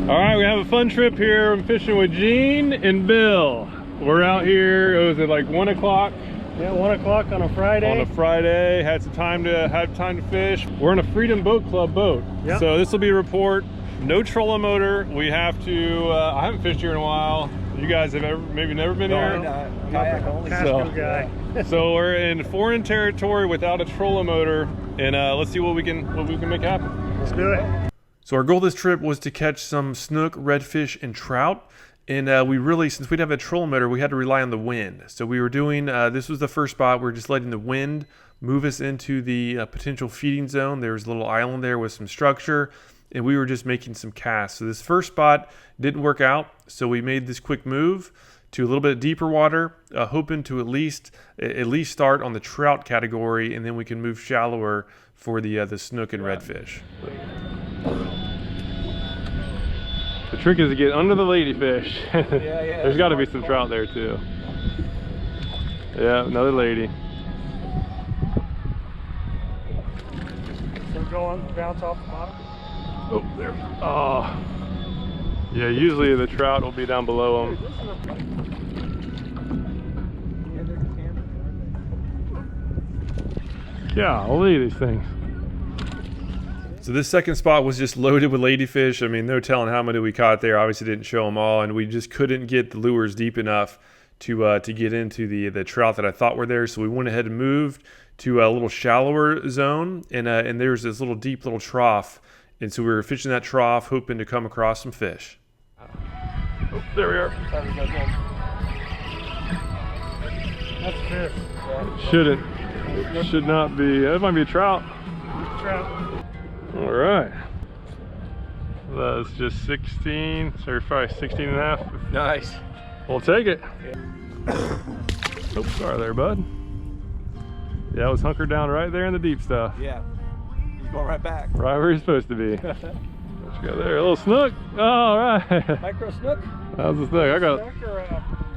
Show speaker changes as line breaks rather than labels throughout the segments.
All right, we have a fun trip here. I'm fishing with Gene and Bill. We're out here, it was at like 1 o'clock.
Yeah, 1 o'clock on a Friday.
On a Friday, had some time to fish. We're in a Freedom Boat Club boat.
Yep.
So this will be a report. No trolling motor. We have to, I haven't fished here in a while. You guys have maybe never been here?
No, kayak only.
Casco guy.
So we're in foreign territory without a trolling motor, and let's see what we can make happen.
Let's do it.
So our goal this trip was to catch some snook, redfish, and trout. And we really, since we didn't have a trolling motor, we had to rely on the wind. So we were doing, this was the first spot, we were just letting the wind move us into the potential feeding zone. There was a little island there with some structure, and we were just making some casts. So this first spot didn't work out, so we made this quick move to a little bit deeper water, hoping to at least start on the trout category, and then we can move shallower for the snook and redfish. The trick is to get under the ladyfish.
Yeah.
There's got to be some trout there too. Yeah, another lady.
So go on, bounce off the bottom.
Oh, there. Oh. Yeah, usually the trout will be down below them. Golly, these things. So this second spot was just loaded with ladyfish. I mean, no telling how many we caught there. Obviously didn't show them all, and we just couldn't get the lures deep enough to get into the trout that I thought were there. So we went ahead and moved to a little shallower zone, and there's this little deep little trough. And so we were fishing that trough, hoping to come across some fish. Oh, there we are.
That's a fish.
Should not be. That might be a trout.
Trout.
All right. That's just 16, or probably 16 and a half.
Nice.
We'll take it. Oh, sorry there, bud. Yeah, I was hunkered down right there in the deep stuff.
Yeah. He's going right back.
Right where he's supposed to be. What you got there? A little snook. Oh, all right.
Micro snook?
That was a snook.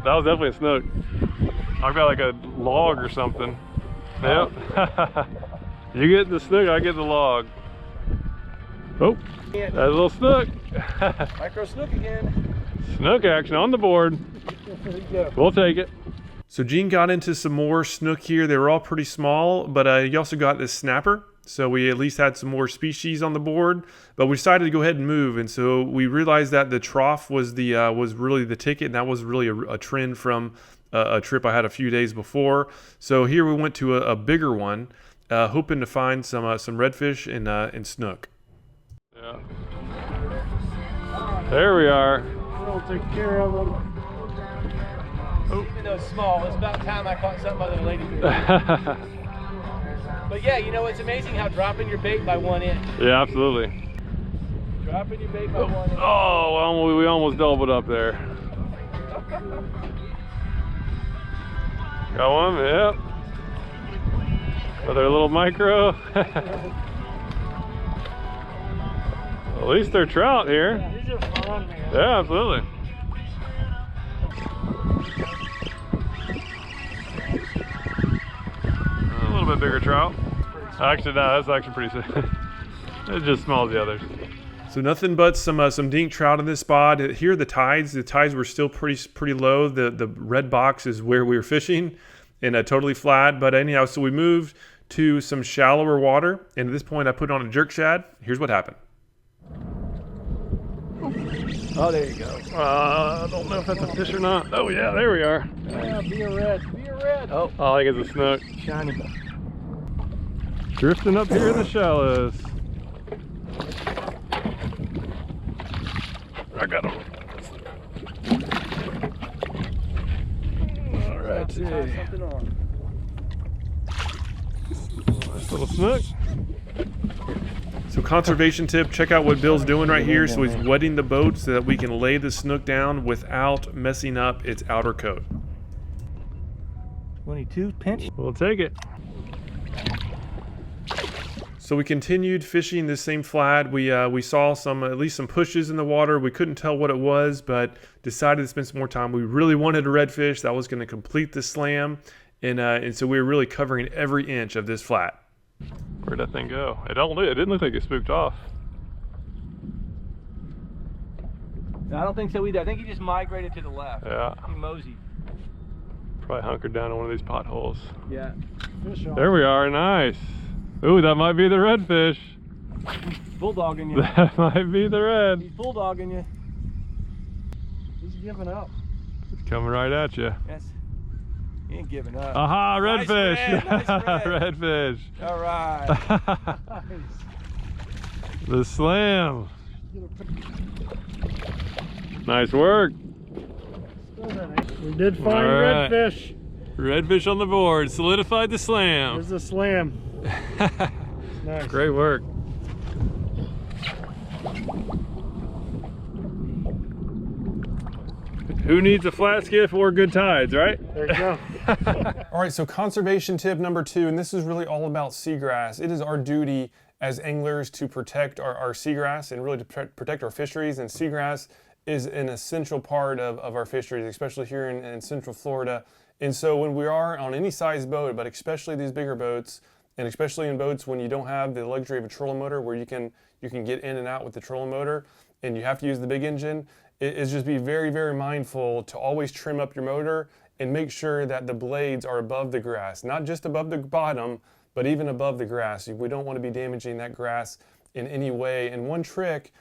That was definitely a snook. I've got like a log or something. Yep. You get the snook, I get the log. Oh, that's a little snook.
Micro snook again.
Snook action on the board.
There you go.
We'll take it. So Gene got into some more snook here. They were all pretty small, but he also got this snapper. So we at least had some more species on the board, but we decided to go ahead and move. And so we realized that the trough was really the ticket, and that was really a trend from a trip I had a few days before. So here we went to a bigger one, hoping to find some redfish and snook. Yeah. There we are.
We'll take care of them.
Oh. Even though it's small, it's about time I caught something other than ladyfish. But yeah, you know, it's amazing how dropping your bait by 1 inch.
Yeah, absolutely.
Dropping your bait by 1 inch.
Oh, well, we almost doubled up there. Got one, yep. Another little micro. At least they're trout here.
Yeah, these are fun, man.
Yeah, absolutely. A little bit bigger trout. Actually, no, that's actually pretty sick. It's just small as the others. So nothing but some dink trout in this spot. Here the tides were still pretty low. The red box is where we were fishing, and totally flat. But anyhow, so we moved to some shallower water, and at this point I put on a jerk shad. Here's what happened.
Oh, there you go.
I don't know if that's a fish or not. Oh yeah, there we are.
Yeah, be a red. Be a red.
Oh,
I think it's a snook.
Shiny.
Drifting up here in the shallows. I got him. All right,
something on.
Nice little snook. So conservation tip, check out what Bill's doing right here. So he's wetting the boat so that we can lay the snook down without messing up its outer coat.
22 pinch.
We'll take it. So we continued fishing this same flat. We saw at least some pushes in the water. We couldn't tell what it was, but decided to spend some more time. We really wanted a redfish that was going to complete the slam, and so we were really covering every inch of this flat. Where'd that thing go? It didn't look like it spooked off.
I don't think so either. I think he just migrated to the left.
Yeah.
He moseyed.
Probably hunkered down in one of these potholes.
Yeah.
Fish on.
There we are, nice. Ooh, that might be the redfish.
He's bulldogging you.
That might be the red.
He's bulldogging you.
He's giving up.
It's coming right at you.
Yes. He ain't giving up.
Aha,
Nice
redfish.
red, nice red.
Redfish.
All right.
Nice.
The slam. Nice work.
We did find
All right.
redfish.
Redfish on the board. Solidified the slam.
There's the slam. Nice.
Great work. Who needs a flat skiff or good tides, right?
There you go.
All right, so conservation tip number 2, and this is really all about seagrass. It is our duty as anglers to protect our seagrass and really to protect our fisheries, and seagrass is an essential part of our fisheries, especially here in Central Florida. And so when we are on any size boat, but especially these bigger boats, and especially in boats when you don't have the luxury of a trolling motor where you can get in and out with the trolling motor and you have to use the big engine, is just be very, very mindful to always trim up your motor and make sure that the blades are above the grass, not just above the bottom, but even above the grass. We don't want to be damaging that grass in any way. And one trick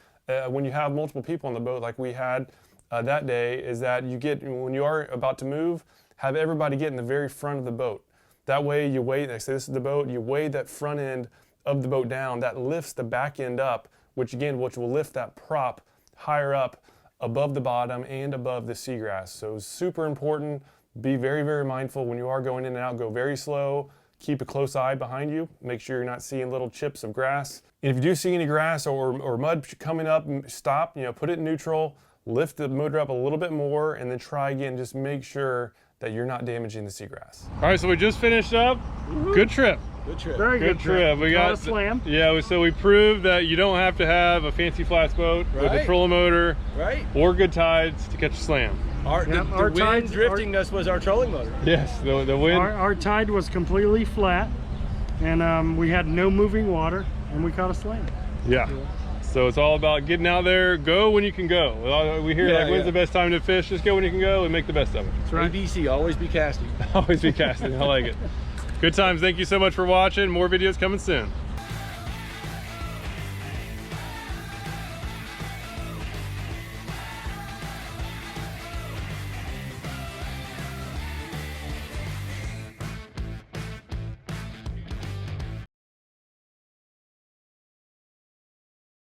when you have multiple people on the boat like we had that day is that when you are about to move, have everybody get in the very front of the boat. That way you weigh, like say this is the boat, you weigh that front end of the boat down, that lifts the back end up, which will lift that prop higher up above the bottom and above the seagrass. So super important. Be very, very mindful when you are going in and out. Go very slow. Keep a close eye behind you. Make sure you're not seeing little chips of grass. And if you do see any grass or mud coming up, stop, put it in neutral, lift the motor up a little bit more, and then try again. Just make sure that you're not damaging the seagrass. All right, so we just finished up. Good trip.
Good trip.
Very good trip.
We got
a slam.
Yeah, so we proved that you don't have to have a fancy flats boat with a
Right.
trolling motor
Right.
or good tides to catch a slam.
The wind
tides-
drifting us was our trolling motor.
Yes, the wind.
Our tide was completely flat, and we had no moving water, and we caught a slam.
Yeah. So it's all about getting out there, go when you can go. We hear when's the best time to fish? Just go when you can go and make the best of it.
That's right.
ABC, always be casting.
Always be casting. I like it. Good times. Thank you so much for watching. More videos coming soon.